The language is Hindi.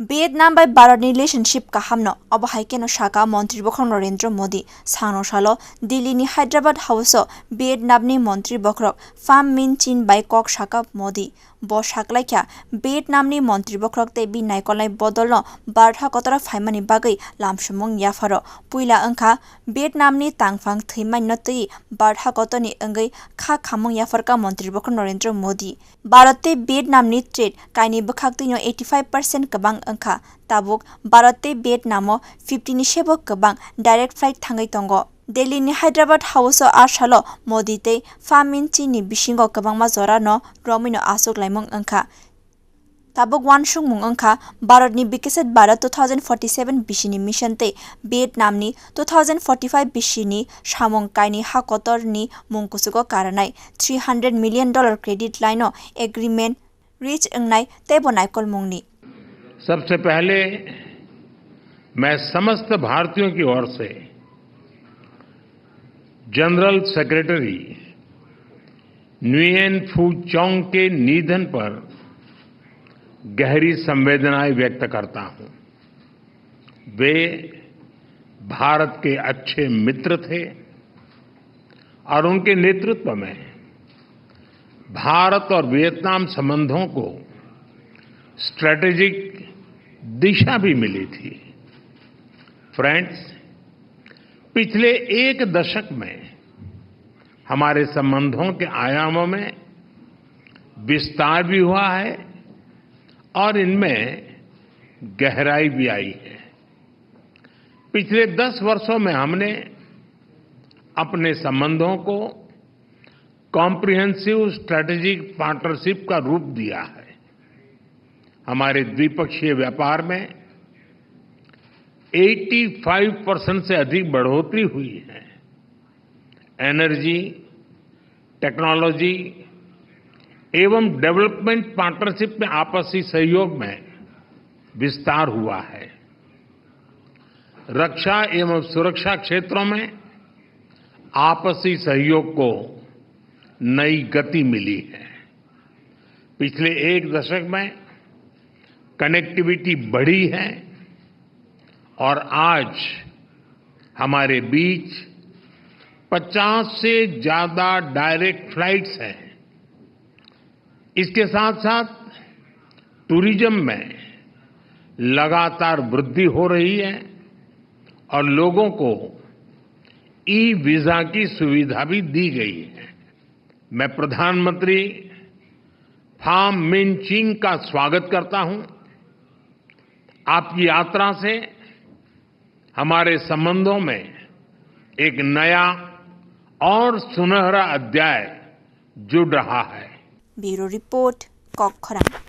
Vietnam by Bharat relationship kahamno abahai keno shaka Montri Bokhong Narendra Modi sano shalo Delhi ni Hyderabad house Vietnam ni Montri Bokrok Pham Minh Chinh by Kok shaka Modi bo shaklaikya Vietnam ni Montri Bokrok te bi naikolai bodolno bartha kotara phaimani bagai lamsumong yafaro puila angkha Vietnam ni tangphang thimai notei bartha kotoni angai kha khamong yafarka Montri Bokrok Narendra Modi Bharat te Vietnam ni trade kaini bkhaktinyo 85% kabang angkha tabuk Bharat te Vietnamo 50 ni sebo kabang direct flight thangai tongo Delhi ni Hyderabad house ashalo Modi te Pham Minh Chinh ni bisingo kabangma jora no romino asok laimong angkha tabuk wansung mung angkha Bharat ni Viksit Bharat 2047 bishini mission te Vietnam ni 2045 bishini samong kaini hakotor ni mungkusugo karanai $300 million credit line agreement reach angnai tebo naikol mungni सबसे पहले मैं समस्त भारतीयों की ओर से जनरल सेक्रेटरी न्युएन फू चौंग के निधन पर गहरी संवेदनाएं व्यक्त करता हूं। वे भारत के अच्छे मित्र थे और उनके नेतृत्व में भारत और वियतनाम संबंधों को स्ट्रैटेजिक दिशा भी मिली थी। फ्रेंड्स, पिछले एक दशक में हमारे संबंधों के आयामों में विस्तार भी हुआ है और इनमें गहराई भी आई है। पिछले 10 वर्षों में हमने अपने संबंधों को कॉम्प्रिहेंसिव स्ट्रैटेजिक पार्टनरशिप का रूप दिया है। हमारे द्विपक्षीय व्यापार में 85% से अधिक बढ़ोतरी हुई है। एनर्जी, टेक्नोलॉजी एवं डेवलपमेंट पार्टनरशिप में आपसी सहयोग में विस्तार हुआ है। रक्षा एवं सुरक्षा क्षेत्रों में आपसी सहयोग को नई गति मिली है। पिछले एक दशक में कनेक्टिविटी बढ़ी है और आज हमारे बीच 50 से ज्यादा डायरेक्ट फ्लाइट्स हैं। इसके साथ साथ टूरिज्म में लगातार वृद्धि हो रही है और लोगों को ई वीजा की सुविधा भी दी गई है। मैं प्रधानमंत्री फाम मिन चिंग का स्वागत करता हूं। आपकी यात्रा से हमारे संबंधों में एक नया और सुनहरा अध्याय जुड़ रहा है। Bureau report Kok खरांग।